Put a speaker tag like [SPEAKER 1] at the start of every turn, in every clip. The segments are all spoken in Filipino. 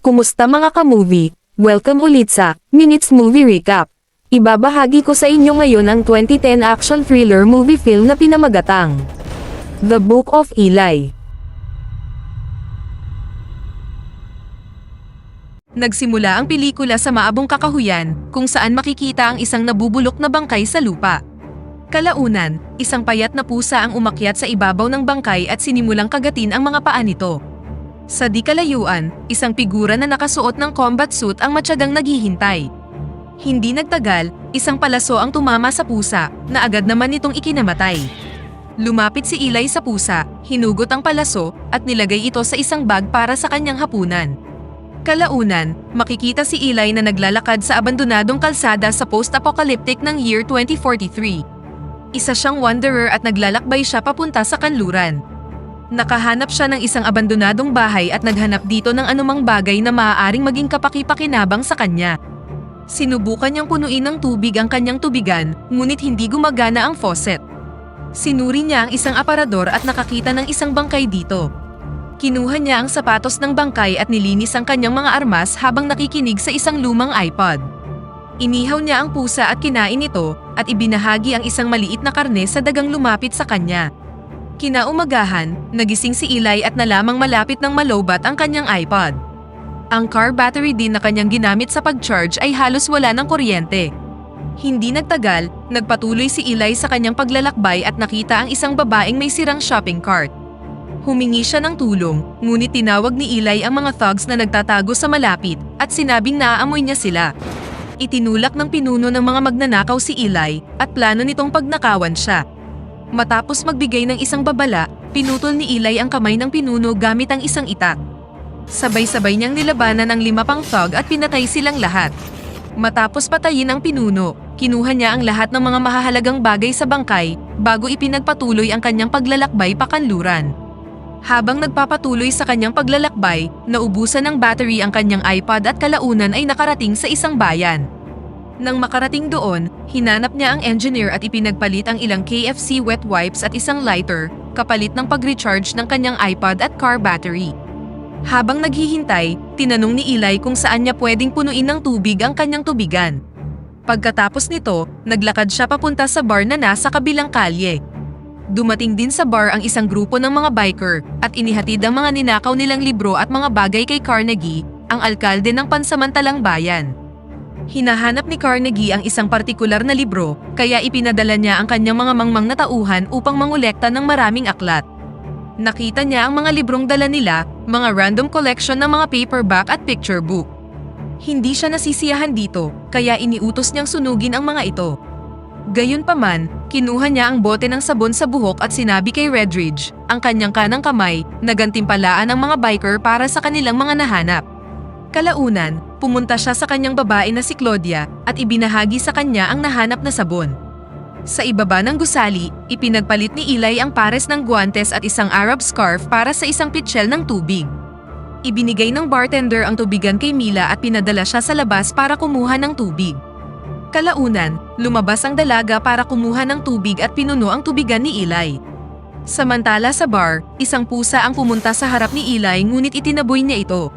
[SPEAKER 1] Kumusta mga ka-movie? Welcome ulit sa Minutes Movie Recap. Ibabahagi ko sa inyo ngayon ang 2010 action thriller movie film na pinamagatang The Book of Eli. Nagsimula ang pelikula sa maabong kakahuyan, kung saan makikita ang isang nabubulok na bangkay sa lupa. Kalaunan, isang payat na pusa ang umakyat sa ibabaw ng bangkay at sinimulang kagatin ang mga paa nito. Sa di kalayuan, isang figura na nakasuot ng combat suit ang matyagang naghihintay. Hindi nagtagal, isang palaso ang tumama sa pusa, na agad naman itong ikinamatay. Lumapit si Eli sa pusa, hinugot ang palaso, at nilagay ito sa isang bag para sa kanyang hapunan. Kalaunan, makikita si Eli na naglalakad sa abandonadong kalsada sa post-apocalyptic ng year 2043. Isa siyang wanderer at naglalakbay siya papunta sa kanluran. Nakahanap siya ng isang abandonadong bahay at naghanap dito ng anumang bagay na maaaring maging kapaki-pakinabang sa kanya. Sinubukan niyang punuin ng tubig ang kanyang tubigan, ngunit hindi gumagana ang faucet. Sinuri niya ang isang aparador at nakakita ng isang bangkay dito. Kinuha niya ang sapatos ng bangkay at nilinis ang kanyang mga armas habang nakikinig sa isang lumang iPod. Inihaw niya ang pusa at kinain ito, at ibinahagi ang isang maliit na karne sa dagang lumapit sa kanya. Kinaumagahan, nagising si Eli at nalamang malapit ng malobat ang kanyang iPod. Ang car battery din na kanyang ginamit sa pag-charge ay halos wala ng kuryente. Hindi nagtagal, nagpatuloy si Eli sa kanyang paglalakbay at nakita ang isang babaeng may sirang shopping cart. Humingi siya ng tulong, ngunit tinawag ni Eli ang mga thugs na nagtatago sa malapit at sinabing naaamoy niya sila. Itinulak ng pinuno ng mga magnanakaw si Eli at plano nitong pagnakawan siya. Matapos magbigay ng isang babala, pinutol ni Eli ang kamay ng pinuno gamit ang isang itak. Sabay-sabay niyang nilabanan ang 5 pang thug at pinatay silang lahat. Matapos patayin ang pinuno, kinuha niya ang lahat ng mga mahahalagang bagay sa bangkay bago ipinagpatuloy ang kanyang paglalakbay pakanluran. Habang nagpapatuloy sa kanyang paglalakbay, naubusan ng battery ang kanyang iPod at kalaunan ay nakarating sa isang bayan. Nang makarating doon, hinanap niya ang engineer at ipinagpalit ang ilang KFC wet wipes at isang lighter, kapalit ng pag-recharge ng kanyang iPod at car battery. Habang naghihintay, tinanong ni Eli kung saan niya pwedeng punuin ng tubig ang kanyang tubigan. Pagkatapos nito, naglakad siya papunta sa bar na nasa kabilang kalye. Dumating din sa bar ang isang grupo ng mga biker at inihatid ang mga ninakaw nilang libro at mga bagay kay Carnegie, ang alkalde ng pansamantalang bayan. Hinahanap ni Carnegie ang isang partikular na libro, kaya ipinadala niya ang kanyang mga mangmang na tauhan upang mangolekta ng maraming aklat. Nakita niya ang mga librong dala nila, mga random collection ng mga paperback at picture book. Hindi siya nasisiyahan dito, kaya iniutos niyang sunugin ang mga ito. Gayunpaman, kinuha niya ang bote ng sabon sa buhok at sinabi kay Redridge, ang kanyang kanang kamay, na gantimpalaan ang mga biker para sa kanilang mga nahanap. Kalaunan, pumunta siya sa kanyang babae na si Claudia at ibinahagi sa kanya ang nahanap na sabon. Sa ibaba ng gusali, ipinagpalit ni Eli ang pares ng guantes at isang Arab scarf para sa isang pitchel ng tubig. Ibinigay ng bartender ang tubigan kay Mila at pinadala siya sa labas para kumuha ng tubig. Kalaunan, lumabas ang dalaga para kumuha ng tubig at pinuno ang tubigan ni Eli. Samantala sa bar, isang pusa ang pumunta sa harap ni Eli ngunit itinaboy niya ito.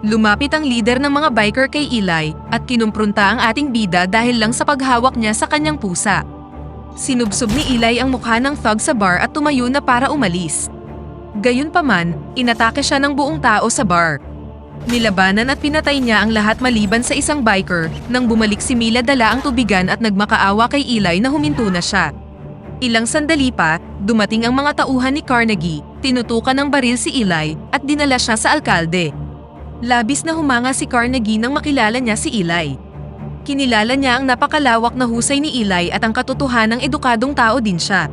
[SPEAKER 1] Lumapit ang leader ng mga biker kay Eli at kinumpronta ang ating bida dahil lang sa paghawak niya sa kanyang pusa. Sinubsob ni Eli ang mukha ng thug sa bar at tumayo na para umalis. Gayunpaman, inatake siya ng buong tao sa bar. Nilabanan at pinatay niya ang lahat maliban sa isang biker nang bumalik si Mila dala ang tubigan at nagmakaawa kay Eli na huminto na siya. Ilang sandali pa, dumating ang mga tauhan ni Carnegie, tinutukan ng baril si Eli at dinala siya sa alkalde. Labis na humanga si Carnegie nang makilala niya si Eli. Kinilala niya ang napakalawak na husay ni Eli at ang katotohanang edukadong tao din siya.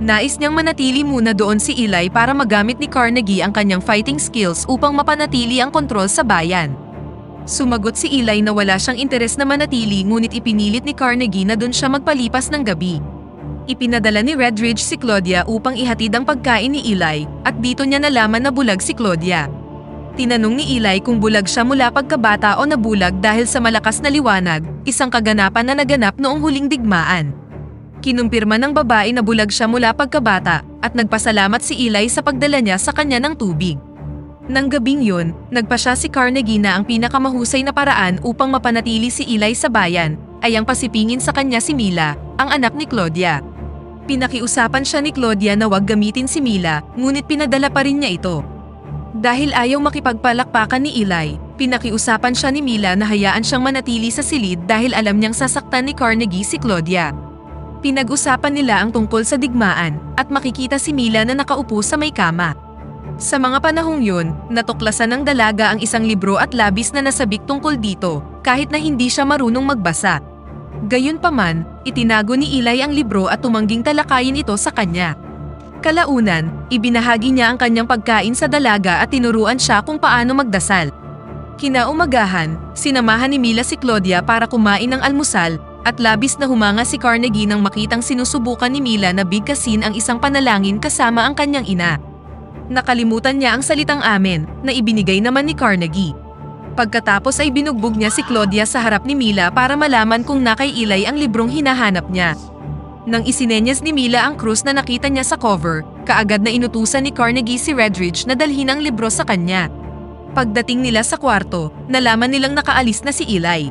[SPEAKER 1] Nais niyang manatili muna doon si Eli para magamit ni Carnegie ang kanyang fighting skills upang mapanatili ang kontrol sa bayan. Sumagot si Eli na wala siyang interes na manatili ngunit ipinilit ni Carnegie na doon siya magpalipas ng gabi. Ipinadala ni Redridge si Claudia upang ihatid ang pagkain ni Eli at dito niya nalaman na bulag si Claudia. Tinanong ni Eli kung bulag siya mula pagkabata o nabulag dahil sa malakas na liwanag, isang kaganapan na naganap noong huling digmaan. Kinumpirma ng babae na bulag siya mula pagkabata at nagpasalamat si Eli sa pagdala niya sa kanya ng tubig. Nang gabing yun, nagpasya si Carnegie na ang pinakamahusay na paraan upang mapanatili si Eli sa bayan ay ang pasipingin sa kanya si Mila, ang anak ni Claudia. Pinakiusapan siya ni Claudia na wag gamitin si Mila, ngunit pinadala pa rin niya ito. Dahil ayaw makipagpalakpakan ni Eli, pinakiusapan siya ni Mila na hayaan siyang manatili sa silid dahil alam niyang sasaktan ni Carnegie si Claudia. Pinag-usapan nila ang tungkol sa digmaan at makikita si Mila na nakaupo sa may kama. Sa mga panahong yun, natuklasan ng dalaga ang isang libro at labis na nasabik tungkol dito, kahit na hindi siya marunong magbasa. Gayunpaman, itinago ni Eli ang libro at tumangging talakayin ito sa kanya. Kalaunan, ibinahagi niya ang kanyang pagkain sa dalaga at tinuruan siya kung paano magdasal. Kinaumagahan, sinamahan ni Mila si Claudia para kumain ng almusal, at labis na humanga si Carnegie nang makitang sinusubukan ni Mila na bigkasin ang isang panalangin kasama ang kanyang ina. Nakalimutan niya ang salitang amen na ibinigay naman ni Carnegie. Pagkatapos ay binugbog niya si Claudia sa harap ni Mila para malaman kung na kay Eli ang librong hinahanap niya. Nang isinenyas ni Mila ang krus na nakita niya sa cover, kaagad na inutusan ni Carnegie si Redridge na dalhin ang libro sa kanya. Pagdating nila sa kwarto, nalaman nilang nakaalis na si Eli.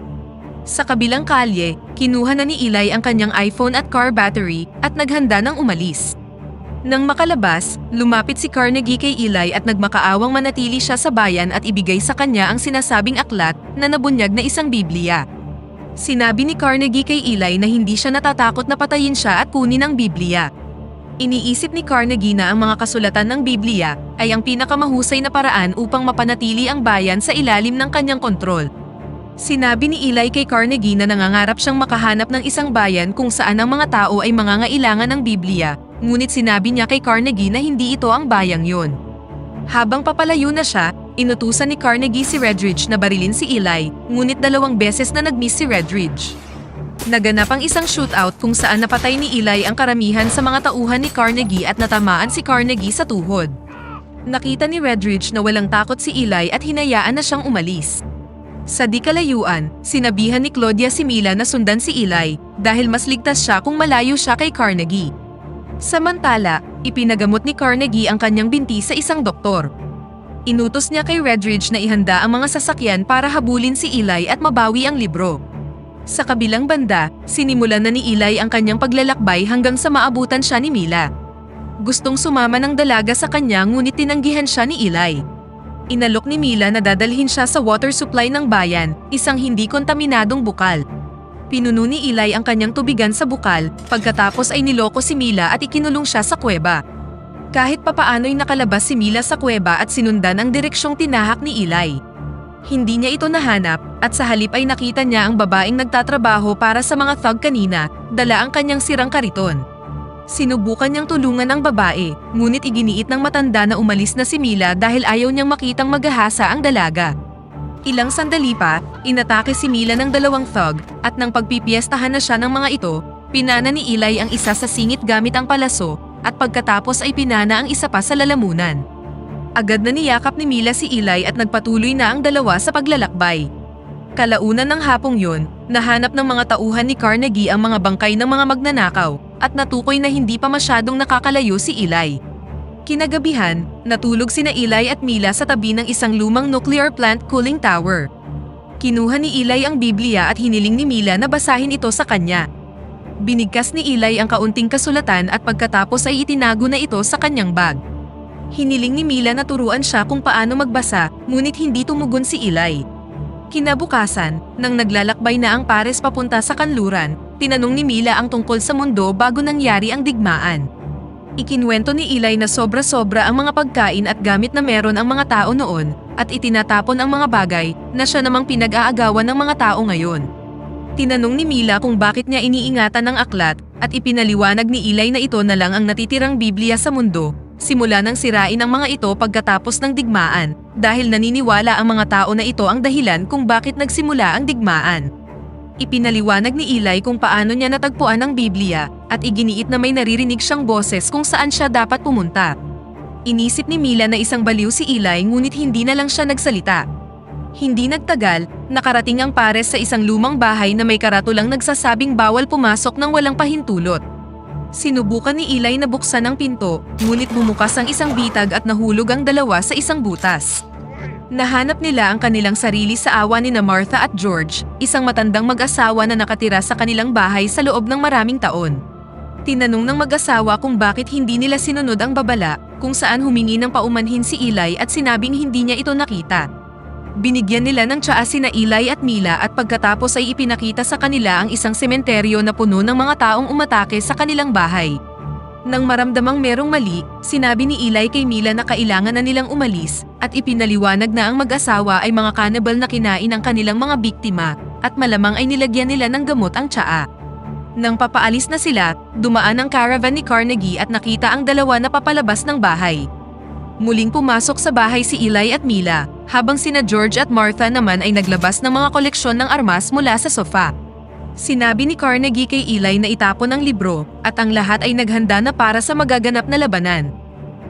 [SPEAKER 1] Sa kabilang kalye, kinuha na ni Eli ang kanyang iPhone at car battery at naghanda ng umalis. Nang makalabas, lumapit si Carnegie kay Eli at nagmakaawang manatili siya sa bayan at ibigay sa kanya ang sinasabing aklat na nabunyag na isang Biblia. Sinabi ni Carnegie kay Eli na hindi siya natatakot na patayin siya at kunin ang Biblia. Iniisip ni Carnegie na ang mga kasulatan ng Biblia ay ang pinakamahusay na paraan upang mapanatili ang bayan sa ilalim ng kanyang kontrol. Sinabi ni Eli kay Carnegie na nangangarap siyang makahanap ng isang bayan kung saan ang mga tao ay mangangailangan ng Biblia, ngunit sinabi niya kay Carnegie na hindi ito ang bayang yun. Habang papalayo na siya, inutusan ni Carnegie si Redridge na barilin si Eli, ngunit 2 beses na nag-miss si Redridge. Naganap ang isang shootout kung saan napatay ni Eli ang karamihan sa mga tauhan ni Carnegie at natamaan si Carnegie sa tuhod. Nakita ni Redridge na walang takot si Eli at hinayaan na siyang umalis. Sa di kalayuan, sinabihan ni Claudia si Mila na sundan si Eli dahil mas ligtas siya kung malayo siya kay Carnegie. Samantala, ipinagamot ni Carnegie ang kanyang binti sa isang doktor. Inutos niya kay Redridge na ihanda ang mga sasakyan para habulin si Eli at mabawi ang libro. Sa kabilang banda, sinimulan na ni Eli ang kanyang paglalakbay hanggang sa maabutan siya ni Mila. Gustong sumama ng dalaga sa kanya ngunit tinanggihan siya ni Eli. Inalok ni Mila na dadalhin siya sa water supply ng bayan, isang hindi kontaminadong bukal. Pinuno ni Eli ang kanyang tubigan sa bukal, pagkatapos ay niloko si Mila at ikinulong siya sa kuweba. Kahit papaano'y nakalabas si Mila sa kuweba at sinundan ang direksyong tinahak ni Eli. Hindi niya ito nahanap at sa halip ay nakita niya ang babaeng nagtatrabaho para sa mga thug kanina, dala ang kanyang sirang kariton. Sinubukan niyang tulungan ang babae, ngunit iginiit ng matanda na umalis na si Mila dahil ayaw niyang makitang maghahasa ang dalaga. Ilang sandali pa, inatake si Mila ng 2 thug at nang pagpipiestahan na siya ng mga ito, pinana ni Eli ang isa sa singit gamit ang palaso at pagkatapos ay pinana ang isa pa sa lalamunan. Agad na niyakap ni Mila si Eli at nagpatuloy na ang dalawa sa paglalakbay. Kalaunan ng hapong yun, nahanap ng mga tauhan ni Carnegie ang mga bangkay ng mga magnanakaw at natukoy na hindi pa masyadong nakakalayo si Eli. Kinagabihan, natulog sina Eli at Mila sa tabi ng isang lumang nuclear plant cooling tower. Kinuha ni Eli ang Biblia at hiniling ni Mila na basahin ito sa kanya. Binigkas ni Eli ang kaunting kasulatan at pagkatapos ay itinago na ito sa kanyang bag. Hiniling ni Mila na turuan siya kung paano magbasa, ngunit hindi tumugon si Eli. Kinabukasan, nang naglalakbay na ang pares papunta sa kanluran, tinanong ni Mila ang tungkol sa mundo bago nangyari ang digmaan. Ikinwento ni Eli na sobra-sobra ang mga pagkain at gamit na meron ang mga tao noon, at itinatapon ang mga bagay na siya namang pinag-aagawan ng mga tao ngayon. Tinanong ni Mila kung bakit niya iniingatan ng aklat at ipinaliwanag ni Eli na ito na lang ang natitirang Biblia sa mundo, simula nang sirain ang mga ito pagkatapos ng digmaan, dahil naniniwala ang mga tao na ito ang dahilan kung bakit nagsimula ang digmaan. Ipinaliwanag ni Eli kung paano niya natagpuan ang Biblia at iginiit na may naririnig siyang boses kung saan siya dapat pumunta. Inisip ni Mila na isang baliw si Eli ngunit hindi na lang siya nagsalita. Hindi nagtagal, nakarating ang pares sa isang lumang bahay na may karatulang nagsasabing bawal pumasok ng walang pahintulot. Sinubukan ni Eli na buksan ang pinto, ngunit bumukas ang isang bitag at nahulog ang dalawa sa isang butas. Nahanap nila ang kanilang sarili sa awa ni Martha at George, isang matandang mag-asawa na nakatira sa kanilang bahay sa loob ng maraming taon. Tinanong ng mag-asawa kung bakit hindi nila sinunod ang babala, kung saan humingi ng paumanhin si Eli at sinabing hindi niya ito nakita. Binigyan nila ng tsaa sina Eli at Mila at pagkatapos ay ipinakita sa kanila ang isang sementeryo na puno ng mga taong umatake sa kanilang bahay. Nang maramdamang merong mali, sinabi ni Eli kay Mila na kailangan na nilang umalis at ipinaliwanag na ang mag-asawa ay mga cannibal na kinain ang kanilang mga biktima at malamang ay nilagyan nila ng gamot ang tsaa. Nang papaalis na sila, dumaan ang caravan ni Carnegie at nakita ang dalawa na papalabas ng bahay. Muling pumasok sa bahay si Eli at Mila, habang sina George at Martha naman ay naglabas ng mga koleksyon ng armas mula sa sofa. Sinabi ni Carnegie kay Eli na itapon ang libro at ang lahat ay naghanda na para sa magaganap na labanan.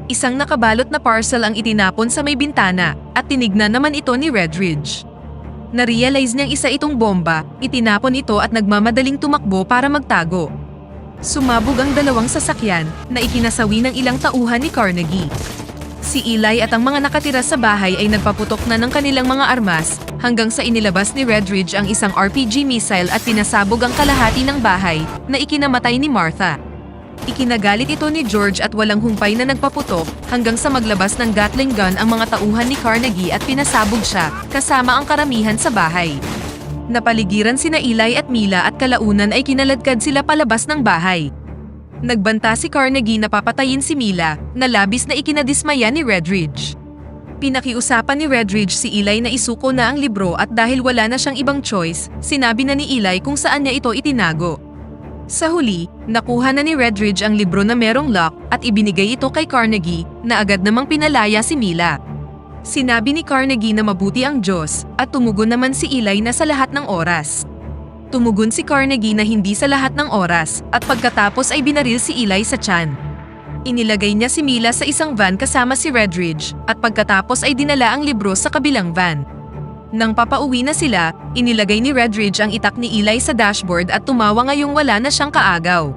[SPEAKER 1] Isang nakabalot na parcel ang itinapon sa may bintana at tinignan naman ito ni Redridge. Na-realize niyang isa itong bomba, itinapon ito at nagmamadaling tumakbo para magtago. Sumabog ang dalawang sasakyan na ikinasawi ng ilang tauhan ni Carnegie. Si Eli at ang mga nakatira sa bahay ay nagpaputok na ng kanilang mga armas hanggang sa inilabas ni Redridge ang isang RPG missile at pinasabog ang kalahati ng bahay na ikinamatay ni Martha. Ikinagalit ito ni George at walang humpay na nagpaputok hanggang sa maglabas ng Gatling gun ang mga tauhan ni Carnegie at pinasabog siya kasama ang karamihan sa bahay. Napaligiran sina Eli at Mila at kalaunan ay kinaladkad sila palabas ng bahay. Nagbanta si Carnegie na papatayin si Mila na labis na ikinadismaya ni Redridge. Pinakiusapan ni Redridge si Eli na isuko na ang libro at dahil wala na siyang ibang choice, sinabi na ni Eli kung saan niya ito itinago. Sa huli, nakuha na ni Redridge ang libro na merong lock at ibinigay ito kay Carnegie na agad namang pinalaya si Mila. Sinabi ni Carnegie na mabuti ang Diyos at tumugon naman si Eli na sa lahat ng oras. Tumugon si Carnegie na hindi sa lahat ng oras at pagkatapos ay binaril si Eli sa tiyan. Inilagay niya si Mila sa isang van kasama si Redridge at pagkatapos ay dinala ang libro sa kabilang van. Nang papauwi na sila, inilagay ni Redridge ang itak ni Eli sa dashboard at tumawa ngayong wala na siyang kaagaw.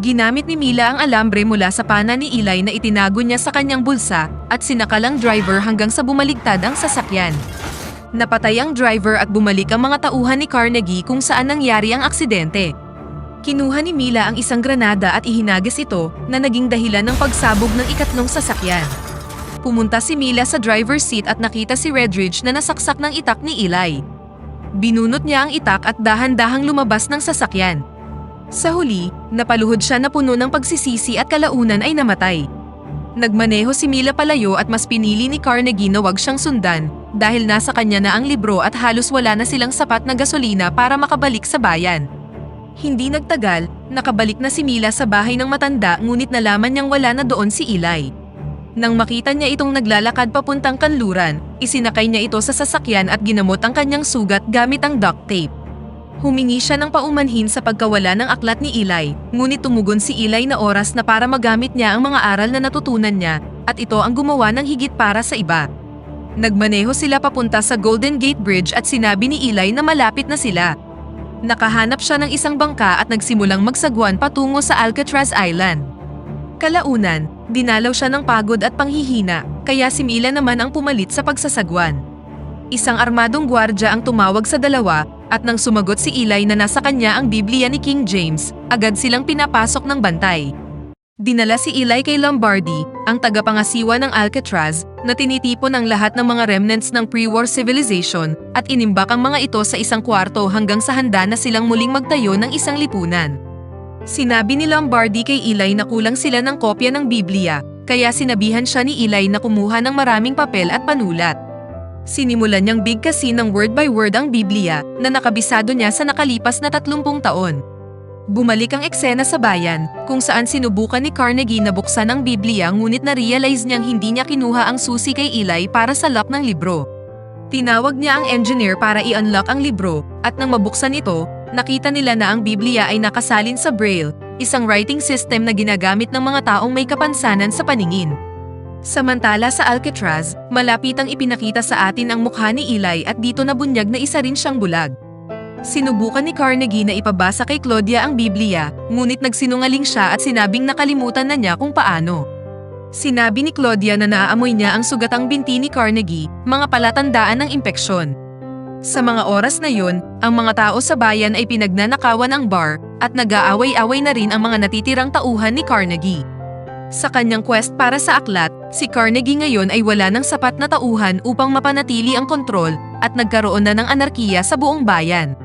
[SPEAKER 1] Ginamit ni Mila ang alambre mula sa pana ni Eli na itinago niya sa kanyang bulsa at sinakal ang driver hanggang sa bumaligtad ang sasakyan. Napatay ang driver at bumalik ang mga tauhan ni Carnegie kung saan nangyari ang aksidente. Kinuha ni Mila ang isang granada at ihinagis ito na naging dahilan ng pagsabog ng ikatlong sasakyan. Pumunta si Mila sa driver's seat at nakita si Redridge na nasaksak ng itak ni Eli. Binunot niya ang itak at dahan-dahang lumabas ng sasakyan. Sa huli, napaluhod siya na puno ng pagsisisi at kalaunan ay namatay. Nagmaneho si Mila palayo at mas pinili ni Carnegie na wag siyang sundan dahil nasa kanya na ang libro at halos wala na silang sapat na gasolina para makabalik sa bayan. Hindi nagtagal, nakabalik na si Mila sa bahay ng matanda ngunit nalaman niyang wala na doon si Eli. Nang makita niya itong naglalakad papuntang kanluran, isinakay niya ito sa sasakyan at ginamot ang kanyang sugat gamit ang duct tape. Humingi siya ng paumanhin sa pagkawala ng aklat ni Eli, ngunit tumugon si Eli na oras na para magamit niya ang mga aral na natutunan niya, at ito ang gumawa ng higit para sa iba. Nagmaneho sila papunta sa Golden Gate Bridge at sinabi ni Eli na malapit na sila. Nakahanap siya ng isang bangka at nagsimulang magsagwan patungo sa Alcatraz Island. Kalaunan, dinalaw siya ng pagod at panghihina, kaya si Mila naman ang pumalit sa pagsasagwan. Isang armadong gwardya ang tumawag sa dalawa, at nang sumagot si Eli na nasa kanya ang Biblia ni King James, agad silang pinapasok ng bantay. Dinala si Eli kay Lombardi, ang tagapangasiwa ng Alcatraz, na tinitipon ang lahat ng mga remnants ng pre-war civilization at inimbak ang mga ito sa isang kwarto hanggang sa handa na silang muling magtayo ng isang lipunan. Sinabi ni Lombardi kay Eli na kulang sila ng kopya ng Biblia, kaya sinabihan siya ni Eli na kumuha ng maraming papel at panulat. Sinimulan niyang bigkasin ng word by word ang Biblia na nakabisado niya sa nakalipas na 30 taon. Bumalik ang eksena sa bayan, kung saan sinubukan ni Carnegie na buksan ang Biblia ngunit na-realize niyang hindi niya kinuha ang susi kay Eli para sa lock ng libro. Tinawag niya ang engineer para i-unlock ang libro, at nang mabuksan ito, nakita nila na ang Biblia ay nakasalin sa Braille, isang writing system na ginagamit ng mga taong may kapansanan sa paningin. Samantala sa Alcatraz, malapitang ipinakita sa atin ang mukha ni Eli at dito nabunyag na isa rin siyang bulag. Sinubukan ni Carnegie na ipabasa kay Claudia ang Biblia, ngunit nagsinungaling siya at sinabing nakalimutan na niya kung paano. Sinabi ni Claudia na naaamoy niya ang sugatang binti ni Carnegie, mga palatandaan ng impeksyon. Sa mga oras na yun, ang mga tao sa bayan ay pinagnanakawan ang bar, at nag-aaway-away na rin ang mga natitirang tauhan ni Carnegie. Sa kanyang quest para sa aklat, si Carnegie ngayon ay wala ng sapat na tauhan upang mapanatili ang kontrol, at nagkaroon na ng anarkiya sa buong bayan.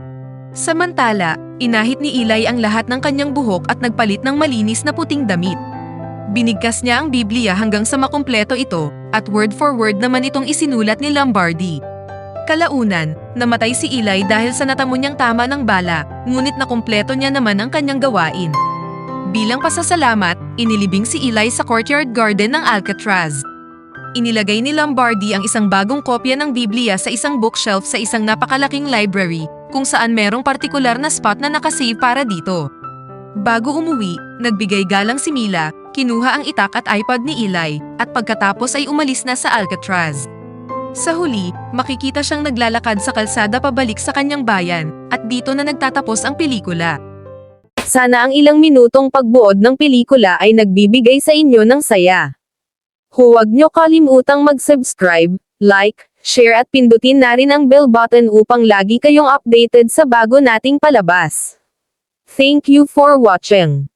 [SPEAKER 1] Samantala, inahit ni Eli ang lahat ng kanyang buhok at nagpalit ng malinis na puting damit. Binigkas niya ang Biblia hanggang sa makumpleto ito, at word for word naman itong isinulat ni Lombardi. Kalaunan, namatay si Eli dahil sa natamo niyang tama ng bala, ngunit nakumpleto niya naman ang kanyang gawain. Bilang pasasalamat, inilibing si Eli sa courtyard garden ng Alcatraz. Inilagay ni Lombardi ang isang bagong kopya ng Biblia sa isang bookshelf sa isang napakalaking library, kung saan merong partikular na spot na nakasave para dito. Bago umuwi, nagbigay galang si Mila, kinuha ang itak at iPod ni Eli, at pagkatapos ay umalis na sa Alcatraz. Sa huli, makikita siyang naglalakad sa kalsada pabalik sa kanyang bayan, at dito na nagtatapos ang pelikula.
[SPEAKER 2] Sana ang ilang minutong pagbuod ng pelikula ay nagbibigay sa inyo ng saya. Huwag niyo kalimutang mag-subscribe, like, share at pindutin na rin ang bell button upang lagi kayong updated sa bago nating palabas. Thank you for watching.